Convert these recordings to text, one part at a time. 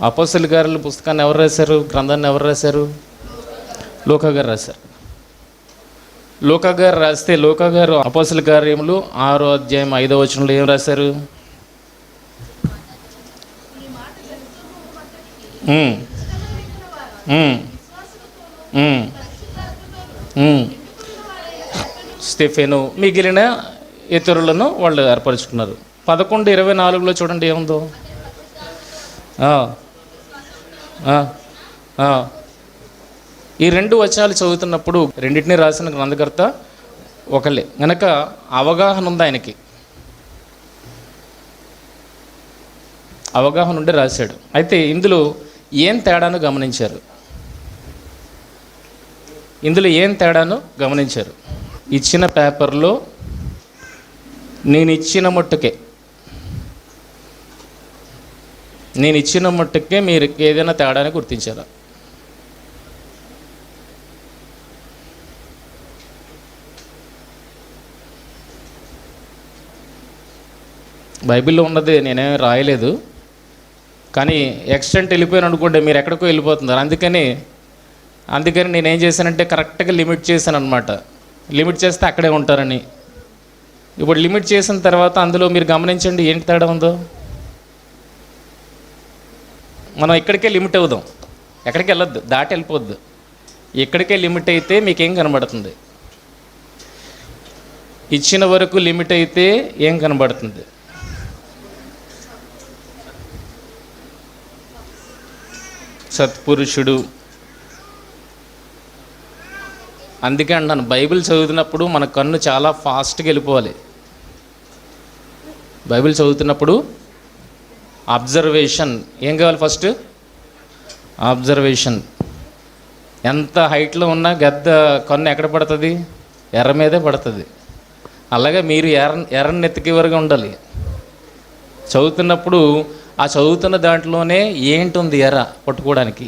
అపోస్తలుల కార్యాల పుస్తకాన్ని ఎవరు రాశారు? గ్రంథాన్ని ఎవరు రాశారు? లూకా గారు రాశారు. లూకా గారు రాస్తే లూకా గారు అపోస్తలుల కార్యములు 6వ అధ్యాయం 5వ వచనంలో ఏం రాశారు? స్టెఫెను మిగిలిన ఇతరులను వాళ్ళు ఏర్పరచుకున్నారు. 11:24 చూడండి ఏముందో. ఈ 2 వచనాలు చదువుతున్నప్పుడు రెండింటినీ రాసిన గ్రంథకర్త ఒకళ్ళే గనక అవగాహన ఉంది ఆయనకి, అవగాహన ఉండి రాశాడు. అయితే ఇందులో ఏం తేడాను గమనించారు? ఇందులో ఏం తేడాను గమనించారు? ఇచ్చిన పేపర్లో నేను ఇచ్చిన మట్టుకే మీరు ఏదైనా తేడాని గుర్తించారా? బైబిల్లో ఉన్నది నేనేం రాయలేదు, కానీ ఎక్స్టెంట్ వెళ్ళిపోయాను అనుకోండి, మీరు ఎక్కడికో వెళ్ళిపోతున్నారు. అందుకని నేనేం చేశానంటే కరెక్ట్గా లిమిట్ చేశాను అనమాట. లిమిట్ చేస్తే అక్కడే ఉంటారని. ఇప్పుడు లిమిట్ చేసిన తర్వాత అందులో మీరు గమనించండి ఏంటి తేడా ఉందో. మనం ఇక్కడికే లిమిట్ అవుదాం, ఎక్కడికి వెళ్ళొద్దు, దాటి వెళ్ళిపోద్దు. ఇక్కడికే లిమిట్ అయితే మీకేం కనబడుతుంది? ఇచ్చిన వరకు లిమిట్ అయితే ఏం కనబడుతుంది? సత్పురుషుడు. అందుకే అంటాను, బైబిల్ చదువుతున్నప్పుడు మన కన్ను చాలా ఫాస్ట్గా వెళ్ళిపోవాలి. బైబిల్ చదువుతున్నప్పుడు అబ్జర్వేషన్ ఏం కావాలి? First observation. ఎంత హైట్లో ఉన్నా గద్ద కన్ను ఎక్కడ పడుతుంది? ఎర్ర మీదే పడుతుంది. అలాగే మీరు ఎర్రని నెత్తికి వరకు ఉండాలి చదువుతున్నప్పుడు. ఆ చదువుతున్న దాంట్లోనే ఏంటుంది ఎర్ర పట్టుకోవడానికి,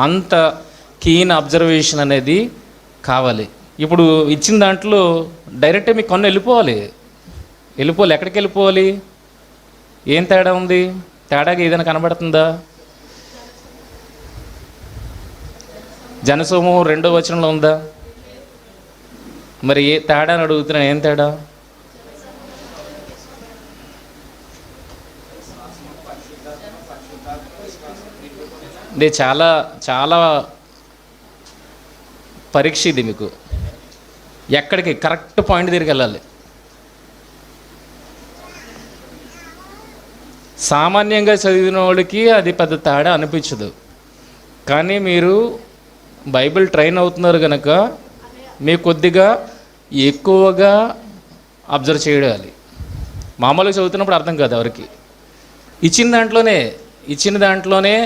అంత కీన్ అబ్జర్వేషన్ అనేది కావాలి. ఇప్పుడు ఇచ్చిన దాంట్లో డైరెక్ట్గా మీ కన్ను వెళ్ళిపోవాలి. ఎక్కడికి వెళ్ళిపోవాలి? ఏం తేడా ఉంది? తేడాగా ఏదైనా కనబడుతుందా? జనసమూహం 2వ వచనంలో ఉందా? మరి ఏ తేడా అని అడుగుతున్నాను, ఏం తేడా? ఇది చాలా చాలా పరీక్ష ఇది మీకు. ఎక్కడికి కరెక్ట్ పాయింట్ దగ్గరికి వెళ్ళాలి. సామాన్యంగా చదివిన వాడికి అది పెద్ద తేడా అనిపించదు, కానీ మీరు బైబిల్ ట్రైన్ అవుతున్నారు కనుక మీకు కొద్దిగా ఎక్కువగా అబ్జర్వ్ చేయాలి. మామూలుగా చదువుతున్నప్పుడు అర్థం కాదు ఎవరికి. ఇచ్చిన దాంట్లోనే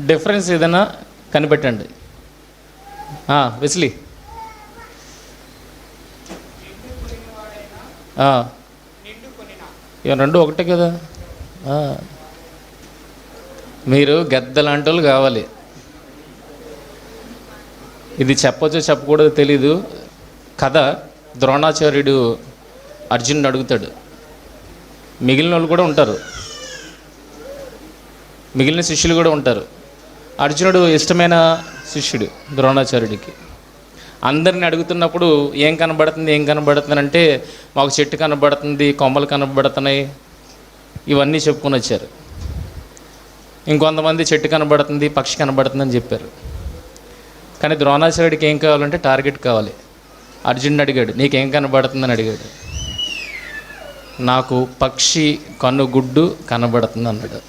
డిఫరెన్స్ ఏదైనా కనిపెట్టండి. వెస్లీ రెండు ఒకటే కదా. మీరు గద్ద లాంటి వాళ్ళు కావాలి. ఇది చెప్పొచ్చో చెప్పకూడదో తెలీదు. కథ ద్రోణాచార్యుడు అర్జునుడు అడుగుతాడు. మిగిలిన వాళ్ళు కూడా ఉంటారు, మిగిలిన శిష్యులు కూడా ఉంటారు. అర్జునుడు ఇష్టమైన శిష్యుడు ద్రోణాచార్యుడికి. అందరిని అడుగుతున్నప్పుడు ఏం కనబడుతుంది అంటే మాకు చెట్టు కనబడుతుంది, కొమ్మలు కనబడుతున్నాయి, ఇవన్నీ చెప్పుకొని వచ్చారు. ఇంకొంతమంది చెట్టు కనబడుతుంది, పక్షి కనబడుతుంది అని చెప్పారు. కానీ ద్రోణాచార్యుడికి ఏం కావాలంటే టార్గెట్ కావాలి. అర్జునుడు అడిగాడు, నీకేం కనబడుతుందని అడిగాడు. నాకు పక్షి కన్నుగుడ్డు కనబడుతుంది అన్నాడు.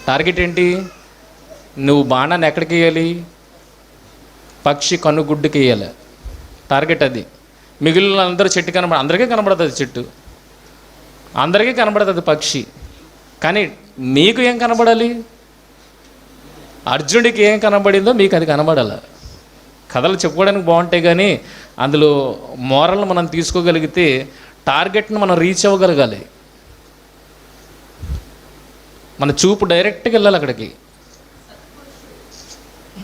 టార్గెట్ ఏంటి? నువ్వు బాణాన్ని ఎక్కడికి వేయాలి? పక్షి కన్నుగుడ్డుకి వేయాలి. టార్గెట్ అది. మిగిలిన అందరూ చెట్టు అందరికీ కనబడుతుంది చెట్టు, అందరికీ కనబడుతుంది పక్షి. కానీ మీకు ఏం కనబడాలి? అర్జునుడికి ఏం కనబడిందో మీకు అది కనబడాలి. కథలు చెప్పుకోవడానికి బాగుంటాయి, కానీ అందులో మోరల్ని మనం తీసుకోగలిగితే టార్గెట్ని మనం రీచ్ అవ్వగలగాలి. మన చూపు డైరెక్ట్గా వెళ్ళాలి అక్కడికి.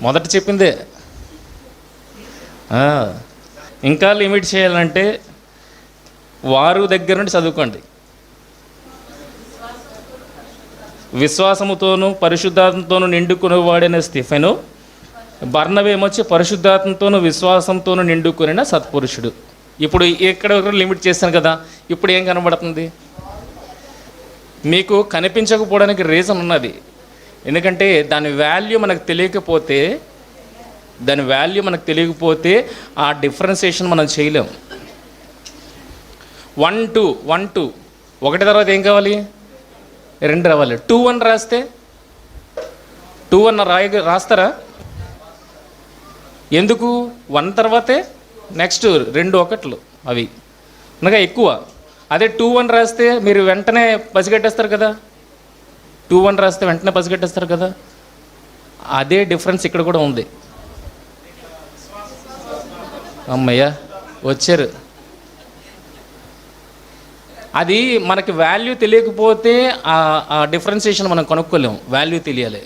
మొదట చెప్పిందే. ఇంకా లిమిట్ చేయాలంటే వారు దగ్గర నుండి చదువుకోండి. విశ్వాసముతోనూ పరిశుద్ధాత్మతోనూ నిండుకునేవాడైన స్తిఫెను, బర్నబేమొచ్చి పరిశుద్ధాత్మతోనూ విశ్వాసంతోనూ నిండుకునిన సత్పురుషుడు. ఇప్పుడు ఇక్కడ లిమిట్ చేశాను కదా, ఇప్పుడు ఏం కనబడుతుంది మీకు? కనిపించకపోవడానికి రీజన్ ఉన్నది. ఎందుకంటే దాని వాల్యూ మనకు తెలియకపోతే ఆ డిఫరెన్సియేషన్ మనం చేయలేం. 1 2 ఒకటి తర్వాత ఏం కావాలి? 2 రావాలి. 2 1 రాస్తే 2 1 రాస్తారా? ఎందుకు? 1 తర్వాతే నెక్స్ట్ 2 1 అవి అనగా ఎక్కువ. అదే 2 1 రాస్తే మీరు వెంటనే పసిగట్టేస్తారు కదా. 2 1 రాస్తే వెంటనే పసిగట్టేస్తారు కదా. అదే డిఫరెన్స్ ఇక్కడ కూడా ఉంది. అమ్మయ్య వచ్చారు. అది మనకి వాల్యూ తెలియకపోతే ఆ డిఫరెన్సియేషన్ మనం కనుక్కోలేము. వాల్యూ తెలియాలి.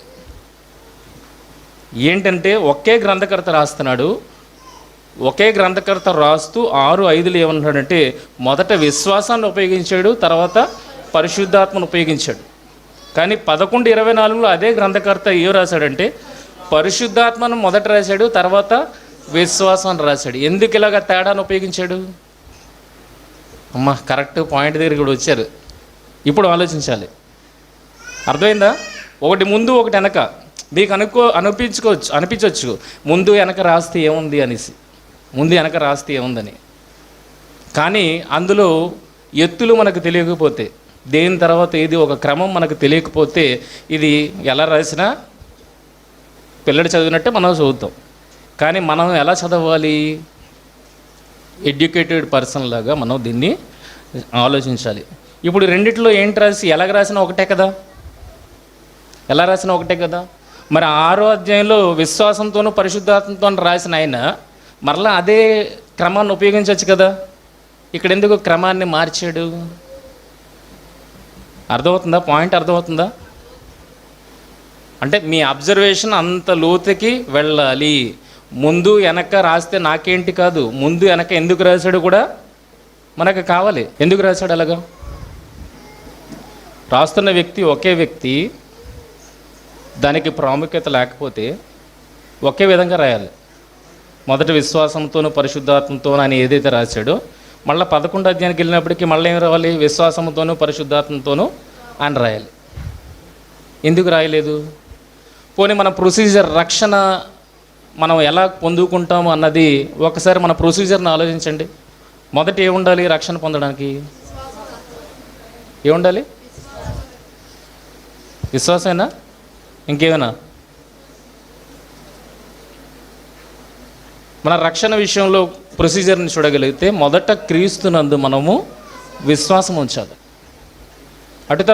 ఏంటంటే ఒకే గ్రంథకర్త రాస్తున్నాడు. ఒకే గ్రంథకర్త రాస్తూ 6:5 ఏమన్నాడంటే మొదట విశ్వాసాన్ని ఉపయోగించాడు, తర్వాత పరిశుద్ధాత్మను ఉపయోగించాడు. కానీ 11:24 అదే గ్రంథకర్త ఏం రాశాడంటే పరిశుద్ధాత్మను మొదట రాశాడు, తర్వాత విశ్వాసాన్ని రాశాడు. ఎందుకు ఇలాగ తేడాను ఉపయోగించాడు? అమ్మ కరెక్ట్ పాయింట్ దగ్గరికి కూడా వచ్చారు. ఇప్పుడు ఆలోచించాలి. అర్థమైందా? ఒకటి ముందు ఒకటి వెనక. మీకు అనిపించవచ్చు ముందు వెనక రాస్తే ఏముంది అనేసి, ముందు వెనక రాస్తే ఏముందని. కానీ అందులో ఎత్తులు మనకు తెలియకపోతే, దేని తర్వాత ఏది ఒక క్రమం మనకు తెలియకపోతే ఇది ఎలా రాసినా పిల్లడు చదివినట్టే మనం చదువుతాం. కానీ మనం ఎలా చదవాలి? ఎడ్యుకేటెడ్ పర్సన్ లాగా మనం దీన్ని ఆలోచించాలి. ఇప్పుడు రెండిట్లో ఏంటి రాసి ఎలాగ రాసినా ఒకటే కదా, ఎలా రాసినా ఒకటే కదా. మరి 6వ అధ్యాయంలో విశ్వాసంతోనూ పరిశుద్ధాత్మతో రాసిన ఆయన మరలా అదే క్రమాన్ని ఉపయోగించవచ్చు కదా. ఇక్కడ ఎందుకు క్రమాన్ని మార్చాడు? అర్థమవుతుందా? పాయింట్ అర్థమవుతుందా? అంటే మీ అబ్జర్వేషన్ అంత లోతుకి వెళ్ళాలి. ముందు వెనక రాస్తే నాకేంటి కాదు, ముందు వెనక ఎందుకు రాశాడు కూడా మనకు కావాలి. ఎందుకు రాశాడు అలాగా? రాస్తున్న వ్యక్తి ఒకే వ్యక్తి, దానికి ప్రాముఖ్యత లేకపోతే ఒకే విధంగా రాయాలి. మొదటి విశ్వాసంతోనూ పరిశుద్ధాత్మతోనూ అని ఏదైతే రాశాడో మళ్ళీ 11వ అధ్యాయానికి వెళ్ళినప్పటికీ మళ్ళీ ఏం రావాలి? విశ్వాసంతోనూ పరిశుద్ధాత్మతోనూ అని రాయాలి. ఎందుకు రాయలేదు? పోనీ మన ప్రొసీజర్, రక్షణ మనం ఎలా పొందుకుంటాము అన్నది ఒకసారి మన ప్రొసీజర్ని ఆలోచించండి. మొదట ఏముండాలి? రక్షణ పొందడానికి ఏముండాలి? విశ్వాసమేనా? ఇంకేమైనా? మన రక్షణ విషయంలో ప్రొసీజర్ని చూడగలిగితే మొదట క్రీస్తునందు మనము విశ్వాసం ఉంచాలి. అటు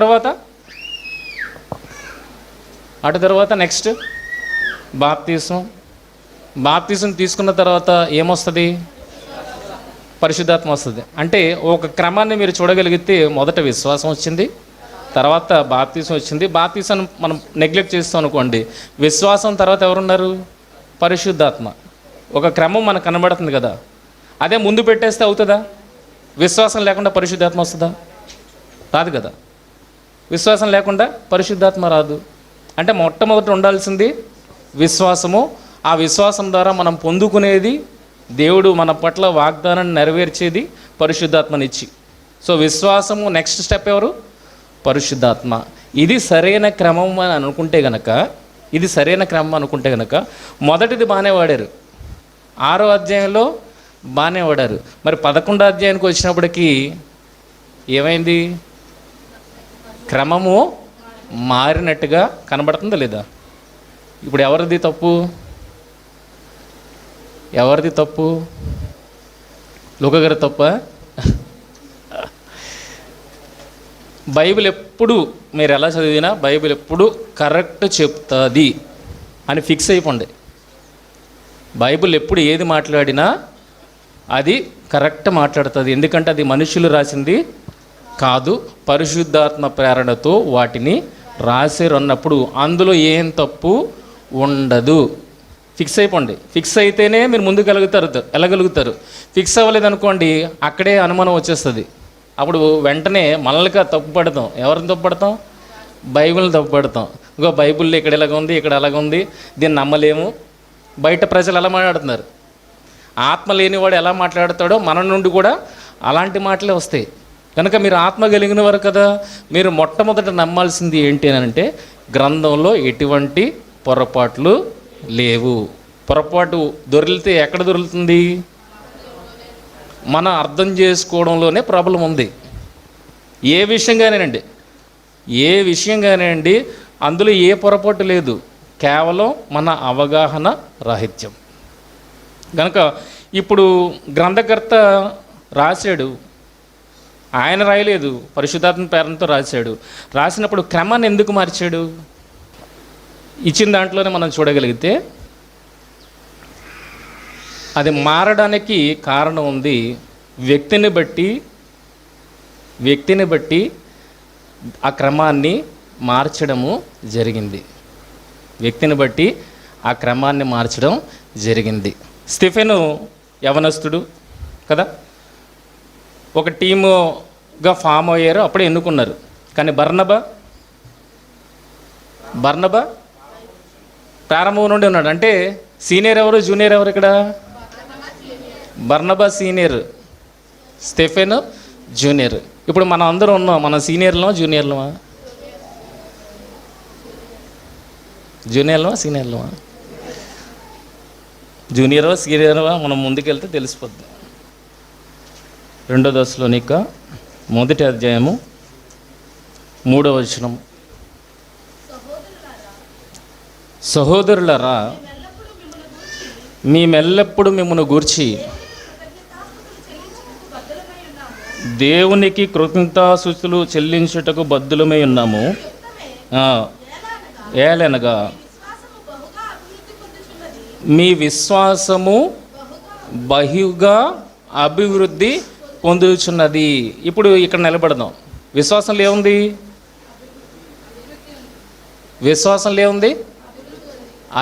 తర్వాత నెక్స్ట్ బాప్తీసం తీసుకున్న తర్వాత ఏమొస్తుంది? పరిశుద్ధాత్మ వస్తుంది. అంటే ఒక క్రమాన్ని మీరు చూడగలిగితే మొదట విశ్వాసం వచ్చింది, తర్వాత బాప్తీసం వచ్చింది. బాప్తీసం మనం నెగ్లెక్ట్ చేస్తాం అనుకోండి, విశ్వాసం తర్వాత ఎవరున్నారు? పరిశుద్ధాత్మ. ఒక క్రమం మనకు కనబడుతుంది కదా. అదే ముందు పెట్టేస్తే అవుతుందా? విశ్వాసం లేకుండా పరిశుద్ధాత్మ వస్తుందా? రాదు కదా. విశ్వాసం లేకుండా పరిశుద్ధాత్మ రాదు. అంటే మొట్టమొదట ఉండాల్సింది విశ్వాసము. ఆ విశ్వాసం ద్వారా మనం పొందుకునేది, దేవుడు మన పట్ల వాగ్దానాన్ని నెరవేర్చేది పరిశుద్ధాత్మనిచ్చి. సో విశ్వాసము నెక్స్ట్ స్టెప్ ఎవరు? పరిశుద్ధాత్మ. ఇది సరైన క్రమం అని అనుకుంటే గనక, మొదటిది బాగానే వాడారు, 6వ అధ్యాయంలో బాగానే వాడారు. మరి 11వ అధ్యాయానికి వచ్చినప్పటికీ ఏమైంది? క్రమము మారినట్టుగా కనబడుతుందా లేదా? ఇప్పుడు ఎవరిది తప్పు? లోకగారి తప్ప? బైబిల్ ఎప్పుడు మీరు ఎలా చదివినా బైబిల్ ఎప్పుడు కరెక్ట్ చెప్తుంది అని ఫిక్స్ అయిపోండి. బైబిల్ ఎప్పుడు ఏది మాట్లాడినా అది కరెక్ట్ మాట్లాడుతుంది. ఎందుకంటే అది మనుషులు రాసింది కాదు, పరిశుద్ధాత్మ ప్రేరణతో వాటిని రాసిరన్నప్పుడు అందులో ఏం తప్పు ఉండదు. ఫిక్స్ అయిపోండి. ఫిక్స్ అయితేనే మీరు ముందుకు వెళ్ళగలుగుతారు. ఫిక్స్ అవ్వలేదనుకోండి, అక్కడే అనుమానం వచ్చేస్తుంది. అప్పుడు వెంటనే మనల్నిగా తప్పు పడతాం. ఎవరిని తప్పు పడతాం? బైబిల్ని తప్పుపడతాం. ఇంకో బైబిల్లో ఇక్కడ ఇలాగ ఉంది, ఇక్కడ అలాగ ఉంది, దీన్ని నమ్మలేము. బయట ప్రజలు ఎలా మాట్లాడుతున్నారు, ఆత్మ లేనివాడు ఎలా మాట్లాడతాడో మన నుండి కూడా అలాంటి మాటలే వస్తాయి. కనుక మీరు ఆత్మ కలిగిన వారు కదా, మీరు మొట్టమొదట నమ్మాల్సింది ఏంటి అని అంటే గ్రంథంలో ఎటువంటి పొరపాట్లు లేవు. పొరపాటు దొరికితే ఎక్కడ దొరుకుతుంది? మనం అర్థం చేసుకోవడంలోనే ప్రాబ్లం ఉంది. ఏ విషయంగానేనండి అందులో ఏ పొరపాటు లేదు, కేవలం మన అవగాహన రాహిత్యం. కనుక ఇప్పుడు గ్రంథకర్త రాశాడు, ఆయన రాయలేదు, పరిశుద్ధాత్మ ప్రేరణతో రాశాడు. రాసినప్పుడు క్రమాన్ని ఎందుకు మార్చాడు? ఇచ్చిన దాంట్లోనే మనం చూడగలిగితే అది మారడానికి కారణం ఉంది. వ్యక్తిని బట్టి ఆ క్రమాన్ని మార్చడము జరిగింది. వ్యక్తిని బట్టి ఆ క్రమాన్ని మార్చడం జరిగింది. స్టెఫెను యవనస్తుడు కదా, ఒక టీముగా ఫామ్ అయ్యారు, అప్పుడే ఎన్నుకున్నారు. కానీ బర్నబా ప్రారంభం నుండి ఉన్నాడు. అంటే సీనియర్ ఎవరు, జూనియర్ ఎవరు? ఇక్కడ బర్నబా సీనియర్, స్టెఫెన్ జూనియర్. ఇప్పుడు మనం అందరం ఉన్నాం, మన సీనియర్లమా జూనియర్లమా? సీనియర్లమా? సీనియర్వా మనం ముందుకెళ్తే తెలిసిపోద్ది. 2 దశలోనిక 1వ అధ్యాయము 3వ వచనం. సహోదరులారా, మేమెల్లప్పుడు మిమ్మల్ని గూర్చి దేవునికి కృతజ్ఞతాస్తుతులు చెల్లించుటకు బద్ధులమై ఉన్నాము. ఏలనగా మీ విశ్వాసము బహుగా అభివృద్ధి పొందుచున్నది. ఇప్పుడు ఇక్కడ నిలబడదాం. విశ్వాసంలో ఏముంది?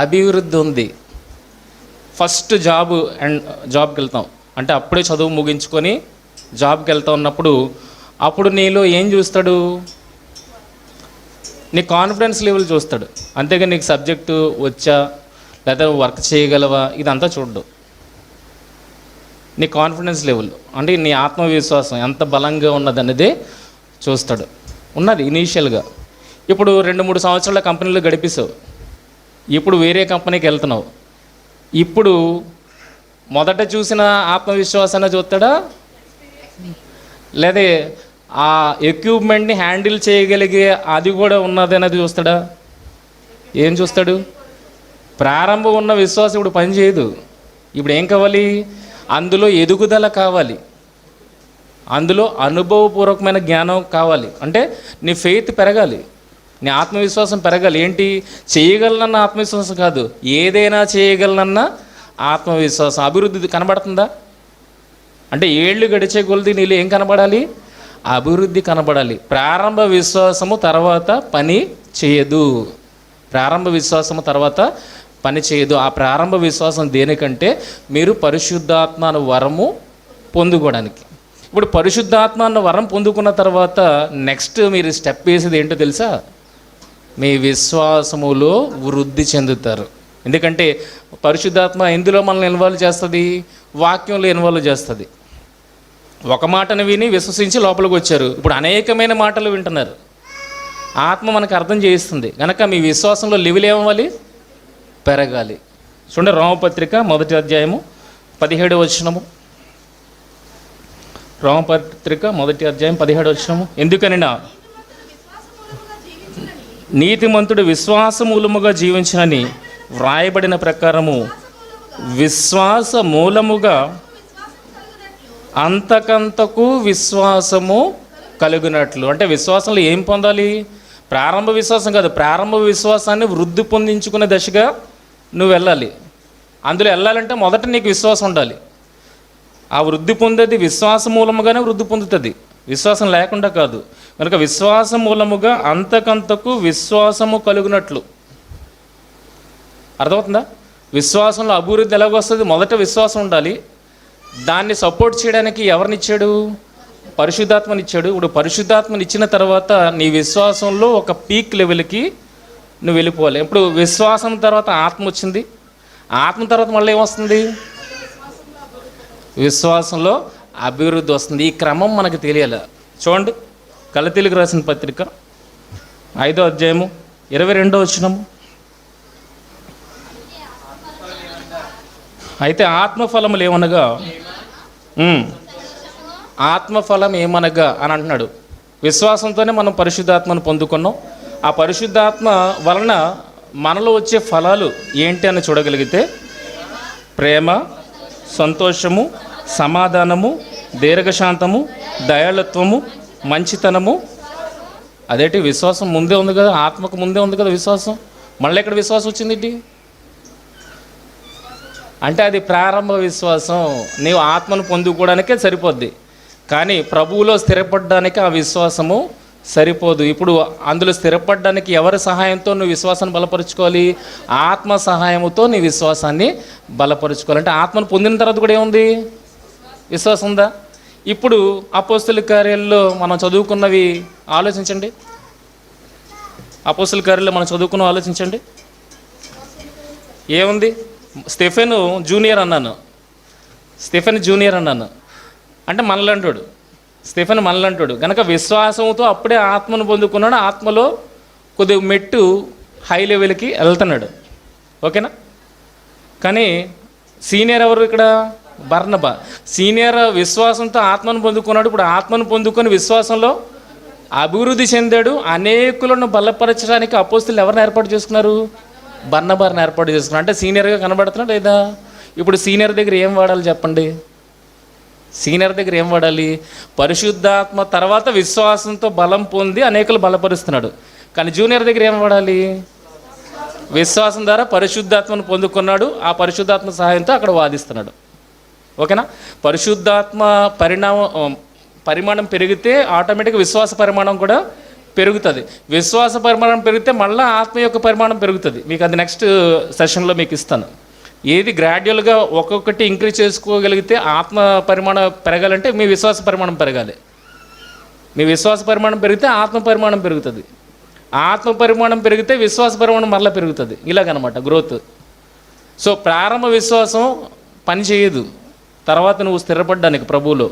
అభివృద్ధి ఉంది. ఫస్ట్ జాబ్కి వెళ్తాం అంటే అప్పుడే చదువు ముగించుకొని జాబ్కి వెళ్తా ఉన్నప్పుడు అప్పుడు నీలో ఏం చూస్తాడు? నీ కాన్ఫిడెన్స్ లెవెల్ చూస్తాడు. అంతేగా నీకు సబ్జెక్టు వచ్చా లేదా వర్క్ చేయగలవా ఇదంతా చూడ్డు. నీ కాన్ఫిడెన్స్ లెవెల్ అంటే నీ ఆత్మవిశ్వాసం ఎంత బలంగా ఉన్నదన్నదే చూస్తాడు. ఉన్నది ఇనీషియల్గా. ఇప్పుడు 2-3 సంవత్సరాల కంపెనీలో గడిపిస్తావు, ఇప్పుడు వేరే కంపెనీకి వెళ్తున్నావు. ఇప్పుడు మొదట చూసిన ఆత్మవిశ్వాసాన్ని చూస్తాడా, లేదా ఆ ఎక్విప్మెంట్ని హ్యాండిల్ చేయగలిగే అది కూడా ఉన్నది అనేది చూస్తాడా? ఏం చూస్తాడు? ప్రారంభం ఉన్న విశ్వాసం ఇప్పుడు పనిచేయదు. ఇప్పుడు ఏం కావాలి? అందులో ఎదుగుదల కావాలి, అందులో అనుభవపూర్వకమైన జ్ఞానం కావాలి. అంటే నీ ఫెయిత్ పెరగాలి, నీ ఆత్మవిశ్వాసం పెరగాలి. ఏంటి? చేయగలనన్న ఆత్మవిశ్వాసం కాదు, ఏదైనా చేయగలనన్న ఆత్మవిశ్వాసం. అభివృద్ధి కనబడుతుందా? అంటే ఏళ్ళు గడిచే కొలది నీళ్ళు ఏం కనబడాలి? అభివృద్ధి కనబడాలి. ప్రారంభ విశ్వాసము తర్వాత పని చేయదు. ఆ ప్రారంభ విశ్వాసం దేనికంటే మీరు పరిశుద్ధాత్మ అన్న వరము పొందుకోవడానికి. ఇప్పుడు పరిశుద్ధాత్మ అన్న వరం పొందుకున్న తర్వాత నెక్స్ట్ మీరు స్టెప్ వేసేది ఏంటో తెలుసా? మీ విశ్వాసములో వృద్ధి చెందుతారు. ఎందుకంటే పరిశుద్ధాత్మ ఎందులో మనల్ని ఇన్వాల్వ్ చేస్తుంది? వాక్యంలో ఇన్వాల్వ్ చేస్తుంది. ఒక మాటను విని విశ్వసించి లోపలికి వచ్చారు, ఇప్పుడు అనేకమైన మాటలు వింటున్నారు. ఆత్మ మనకు అర్థం చేయిస్తుంది. కనుక మీ విశ్వాసంలో లెవెల్ ఏమవ్వాలి? పెరగాలి. చూడండి, రోమపత్రిక 1వ అధ్యాయము 17వ వచనము. రోమపత్రిక 1వ అధ్యాయం 17వ వచనము. ఎందుకనినా నీతిమంతుడు విశ్వాస మూలముగా జీవించినని వ్రాయబడిన ప్రకారము విశ్వాస మూలముగా అంతకంతకు విశ్వాసము కలుగునట్లు. అంటే విశ్వాసంలో ఏం పొందాలి? ప్రారంభ విశ్వాసం కాదు, ప్రారంభ విశ్వాసాన్ని వృద్ధి పొందించుకునే దశగా నువ్వు వెళ్ళాలి. అందులో వెళ్ళాలంటే మొదట నీకు విశ్వాసం ఉండాలి. ఆ వృద్ధి పొందేది విశ్వాస మూలముగానే వృద్ధి పొందుతుంది, విశ్వాసం లేకుండా కాదు. కనుక విశ్వాస మూలముగా అంతకంతకు విశ్వాసము కలుగునట్లు. అర్థమవుతుందా? విశ్వాసంలో అభివృద్ధి ఎలాగొస్తుంది? మొదట విశ్వాసం ఉండాలి. దాన్ని సపోర్ట్ చేయడానికి ఎవరినిచ్చాడు? పరిశుద్ధాత్మని ఇచ్చాడు. ఇప్పుడు పరిశుద్ధాత్మని ఇచ్చిన తర్వాత నీ విశ్వాసంలో ఒక పీక్ లెవెల్కి నువ్వు వెళ్ళిపోవాలి. ఇప్పుడు విశ్వాసం తర్వాత ఆత్మ వచ్చింది. ఆత్మ తర్వాత మళ్ళీ ఏమొస్తుంది? విశ్వాసంలో అభివృద్ధి వస్తుంది. ఈ క్రమం మనకు తెలియాలి. చూడండి, గలతీయులకు రాసిన పత్రిక 5వ అధ్యాయము 22వ వచనము. అయితే ఆత్మఫలములు ఏమనగా, ఆత్మఫలం ఏమనగా అని అంటున్నాడు. విశ్వాసంతోనే మనం పరిశుద్ధాత్మను పొందుకున్నాం. ఆ పరిశుద్ధాత్మ వలన మనలో వచ్చే ఫలాలు ఏంటి అని చూడగలిగితే ప్రేమ, సంతోషము, సమాధానము, దీర్ఘశాంతము, దయాళత్వము, మంచితనము. అదేంటి? విశ్వాసం ముందే ఉంది కదా, ఆత్మకు ముందే ఉంది కదా విశ్వాసం. మళ్ళీ ఎక్కడ విశ్వాసం వచ్చింది? అంటే అది ప్రారంభ విశ్వాసం. నీవు ఆత్మను పొందుకోవడానికే సరిపోద్ది, కానీ ప్రభువులో స్థిరపడడానికి ఆ విశ్వాసము సరిపోదు. ఇప్పుడు అందులో స్థిరపడడానికి ఎవరి సహాయంతో నువ్వు విశ్వాసాన్ని బలపరుచుకోవాలి? ఆత్మ సహాయంతో నీ విశ్వాసాన్ని బలపరుచుకోవాలి. అంటే ఆత్మను పొందిన తర్వాత కూడా ఏముంది? విశ్వాసం ఉందా? ఇప్పుడు అపోస్తలుల కార్యాల్లో మనం చదువుకున్నవి ఆలోచించండి. అపోస్తలుల కార్యాల్లో మనం చదువుకున్న ఆలోచించండి. ఏముంది? స్టెఫెను జూనియర్ అన్నాను. అంటే మనలంటాడు. స్టెఫెన్ మనలంటాడు కనుక విశ్వాసంతో అప్పుడే ఆత్మను పొందుకున్నాడు. ఆత్మలో కొద్దిగా మెట్టు హై లెవెల్కి వెళ్తున్నాడు. ఓకేనా? కానీ సీనియర్ ఎవరు ఇక్కడ? బర్నబా. సీనియర్ విశ్వాసంతో ఆత్మను పొందుకున్నాడు. ఇప్పుడు ఆత్మను పొందుకొని విశ్వాసంలో అభివృద్ధి చెందాడు. అనేకులను బలపరచడానికి అపోస్తలులు ఎవరిని ఏర్పాటు చేసుకున్నారు? బర్నబాని ఏర్పాటు చేసుకున్నారు. అంటే సీనియర్గా కనబడుతున్నాడు లేదా? ఇప్పుడు సీనియర్ దగ్గర ఏం వాడాలి చెప్పండి? పరిశుద్ధాత్మ తర్వాత విశ్వాసంతో బలం పొంది అనేకులు బలపరుస్తున్నాడు. కానీ జూనియర్ దగ్గర ఏం వాడాలి? విశ్వాసం ద్వారా పరిశుద్ధాత్మను పొందుకున్నాడు. ఆ పరిశుద్ధాత్మ సహాయంతో అక్కడ వాదిస్తున్నాడు. ఓకేనా? పరిశుద్ధాత్మ పరిమాణం పెరిగితే ఆటోమేటిక్గా విశ్వాస పరిమాణం కూడా పెరుగుతుంది. విశ్వాస పరిమాణం పెరిగితే మళ్ళీ ఆత్మ యొక్క పరిమాణం పెరుగుతుంది. మీకు అది నెక్స్ట్ సెషన్లో మీకు ఇస్తాను. ఏది గ్రాడ్యువల్గా ఒక్కొక్కటి ఇంక్రీజ్ చేసుకోగలిగితే ఆత్మ పరిమాణం పెరగాలంటే మీ విశ్వాస పరిమాణం పెరగాలి. మీ విశ్వాస పరిమాణం పెరిగితే ఆత్మ పరిమాణం పెరుగుతుంది. ఆత్మ పరిమాణం పెరిగితే విశ్వాస పరిమాణం మరలా పెరుగుతుంది. ఇలాగనమాట గ్రోత్. సో ప్రారంభ విశ్వాసం పని చేయదు. తర్వాత నువ్వు స్థిరపడడానికి ప్రభువులో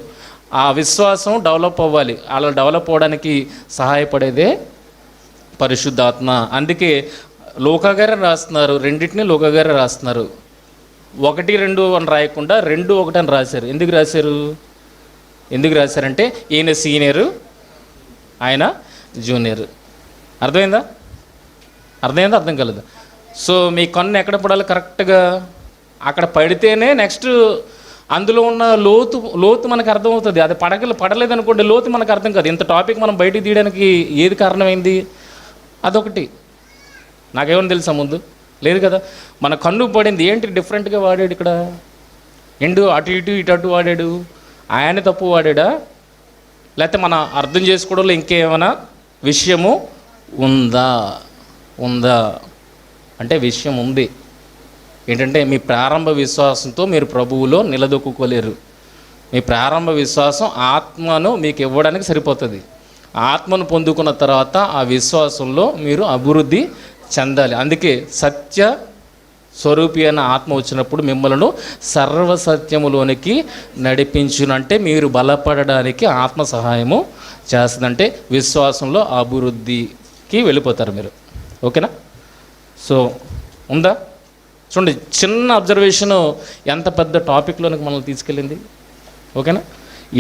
ఆ విశ్వాసం డెవలప్ అవ్వాలి. అలా డెవలప్ అవ్వడానికి సహాయపడేదే పరిశుద్ధాత్మ. అందుకే లోకాగారే రాస్తున్నారు, రెండింటినీ లోకాగారే రాస్తున్నారు. 1, 2 అని రాయకుండా 2, 1 అని రాశారు. ఎందుకు రాశారంటే ఈయన సీనియరు, ఆయన జూనియర్. అర్థమైందా? అర్థం కాలేదు. సో మీ కన్ను ఎక్కడ పడాలి? కరెక్ట్గా అక్కడ పడితేనే నెక్స్ట్ అందులో ఉన్న లోతు మనకు అర్థమవుతుంది. అది పడలేదు అనుకోండి, లోతు మనకు అర్థం కాదు. ఇంత టాపిక్ మనం బయటికి తీయడానికి ఏది కారణమైంది? అదొకటి. నాకేమని తెలుసా? ముందు లేదు కదా. మన కన్ను పడింది ఏంటి? డిఫరెంట్గా వాడాడు ఇక్కడ. అటు ఇటు వాడాడు. ఆయన తప్పు వాడా? లేకపోతే మన అర్థం చేసుకోవడంలో ఇంకేమైనా విషయము ఉందా అంటే విషయం ఉంది. ఏంటంటే మీ ప్రారంభ విశ్వాసంతో మీరు ప్రభువులో నిలదొక్కుకోలేరు. మీ ప్రారంభ విశ్వాసం ఆత్మను మీకు ఇవ్వడానికి సరిపోతుంది. ఆత్మను పొందుకున్న తర్వాత ఆ విశ్వాసంలో మీరు అభివృద్ధి చెందాలి. అందుకే సత్య స్వరూపి అయిన ఆత్మ వచ్చినప్పుడు మిమ్మల్ని సర్వసత్యములోనికి నడిపించునంటే మీరు బలపడడానికి ఆత్మ సహాయము చేస్తుందంటే విశ్వాసంలో అభివృద్ధికి వెళ్ళిపోతారు మీరు. ఓకేనా? సో ఉందా? చూడండి, చిన్న అబ్జర్వేషను ఎంత పెద్ద టాపిక్లోనికి మనల్ని తీసుకెళ్ళింది. ఓకేనా?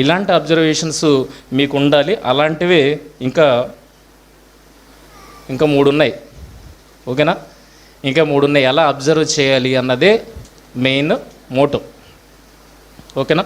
ఇలాంటి అబ్జర్వేషన్స్ మీకు ఉండాలి. అలాంటివే ఇంకా 3 ఉన్నాయి. ఓకేనా? ఇంకా 3 ఉన్నాయి. ఎలా అబ్జర్వ్ చేయాలి అన్నదే మెయిన్ మోటో. ఓకేనా?